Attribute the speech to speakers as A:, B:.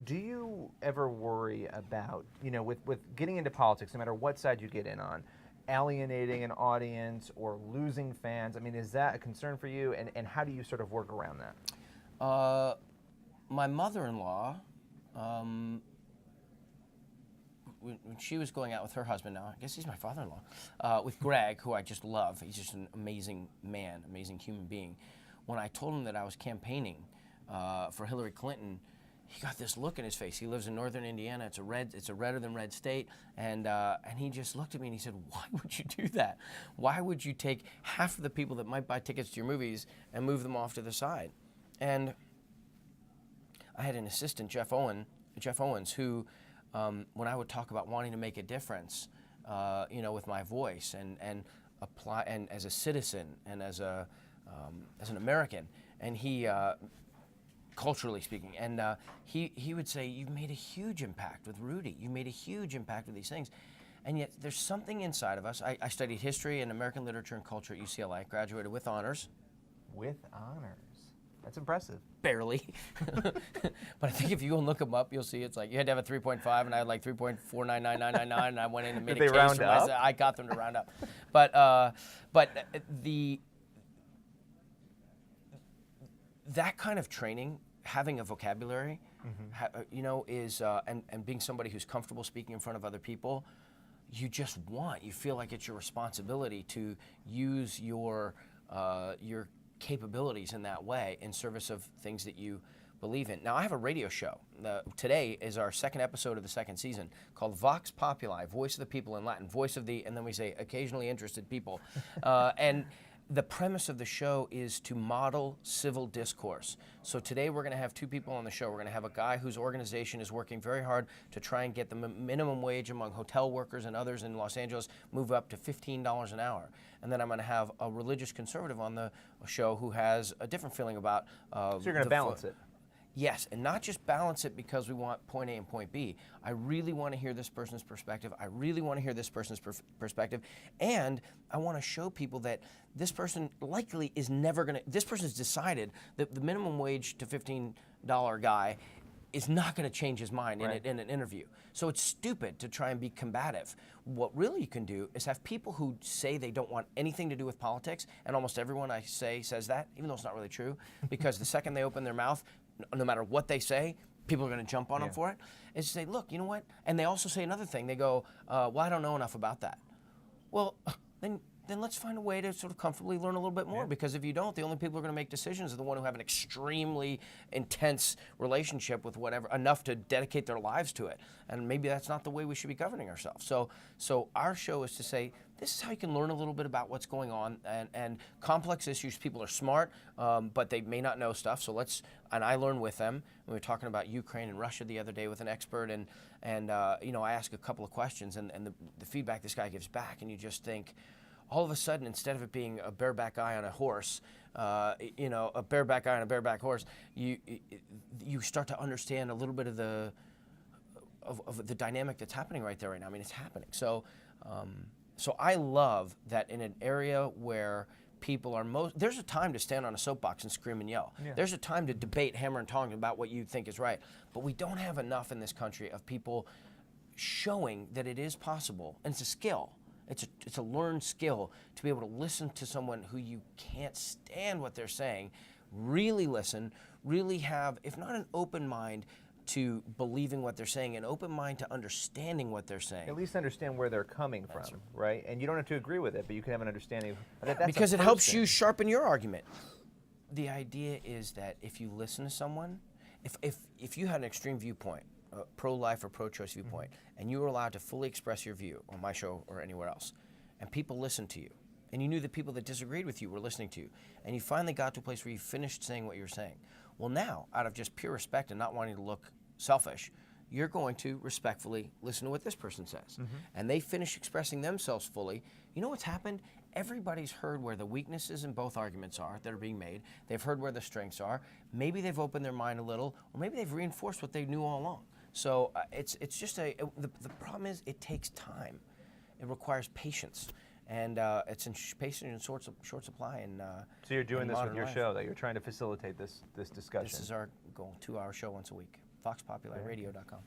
A: Do you ever worry about, with getting into politics, no matter what side you get in on, alienating an audience or losing fans? I mean, is that a concern for you? And how do you sort of work around that?
B: Uh, my mother-in-law, um, when she was going out with her husband now, I guess he's my father-in-law, with Greg, who I just love. He's just an amazing man, amazing human being. When I told him that I was campaigning for Hillary Clinton, he got this look in his face. He lives in northern Indiana. It's a redder than red state, and he just looked at me and he said, "Why would you do that? Why would you take half of the people that might buy tickets to your movies and move them off to the side?" And I had an assistant, Jeff Owens, who, when I would talk about wanting to make a difference, with my voice and apply, and as a citizen and as an American, and he, culturally speaking, and he would say, "You've made a huge impact with Rudy. You made a huge impact with these things." And yet there's something inside of us. I studied history and American literature and culture at UCLA, graduated with honors.
A: With honors. That's impressive.
B: Barely. But I think if you go and look them up, you'll see it's like you had to have a 3.5, and I had like 3.499999, and I went in and made
A: Did
B: a
A: they
B: case
A: round
B: for
A: up?
B: myself. I got them to round up. But that kind of training, having a vocabulary, is and being somebody who's comfortable speaking in front of other people, you feel like it's your responsibility to use your capabilities in that way in service of things that you believe in. Now, I have a radio show. Today is our second episode of the second season called Vox Populi, Voice of the People in Latin, voice of the, and then we say occasionally interested people. And the premise of the show is to model civil discourse. So today we're going to have two people on the show. We're going to have a guy whose organization is working very hard to try and get the minimum wage among hotel workers and others in Los Angeles move up to $15 an hour. And then I'm going to have a religious conservative on the show who has a different feeling about.
A: So you're going to balance it.
B: Yes, and not just balance it because we want point A and point B. I really want to hear this person's perspective. I really want to hear this person's perspective. And I want to show people that this person likely is never going to, this person's decided that the minimum wage to $15 guy is not going to change his mind
A: Right.
B: in an interview. So it's stupid to try and be combative. What really you can do is have people who say they don't want anything to do with politics, and almost everyone I say says that, even though it's not really true, because the second they open their mouth, no matter what they say, people are going to jump on them for it, is to say, look, you know what? And they also say another thing. They go, well, I don't know enough about that. Well, then let's find a way to sort of comfortably learn a little bit more, because if you don't, the only people who are going to make decisions are the one who have an extremely intense relationship with whatever, enough to dedicate their lives to it. And maybe that's not the way we should be governing ourselves. So our show is to say, this is how you can learn a little bit about what's going on, and complex issues. People are smart, but they may not know stuff. So and I learn with them. We were talking about Ukraine and Russia the other day with an expert, and I ask a couple of questions, and the feedback this guy gives back, and you just think, all of a sudden, instead of it being a bareback guy on a horse, a bareback guy on a bareback horse, you start to understand a little bit of the dynamic that's happening right there right now. I mean, it's happening. So I love that in an area where people are there's a time to stand on a soapbox and scream and yell. Yeah. There's a time to debate hammer and tongs about what you think is right. But we don't have enough in this country of people showing that it is possible, and it's a skill. It's a learned skill to be able to listen to someone who you can't stand what they're saying, really listen, really have, if not an open mind to believing what they're saying, an open mind to understanding what they're saying.
A: At least understand where they're coming from, right? And you don't have to agree with it, but you can have an understanding of that.
B: Because it helps you sharpen your argument. The idea is that if you listen to someone, if you had an extreme viewpoint, pro-life or pro-choice viewpoint, and you were allowed to fully express your view on my show or anywhere else, and people listened to you, and you knew the people that disagreed with you were listening to you, and you finally got to a place where you finished saying what you were saying. Well, now, out of just pure respect and not wanting to look selfish, you're going to respectfully listen to what this person says. And they finish expressing themselves fully. You know what's happened? Everybody's heard where the weaknesses in both arguments are that are being made. They've heard where the strengths are. Maybe they've opened their mind a little, or maybe they've reinforced what they knew all along. So it's just the problem is it takes time. It requires patience, and it's in patience in short supply. And
A: so you're doing this with your
B: life.
A: show, that you're trying to facilitate this discussion.
B: This is our goal: 2-hour show once a week. foxpopularradio.com.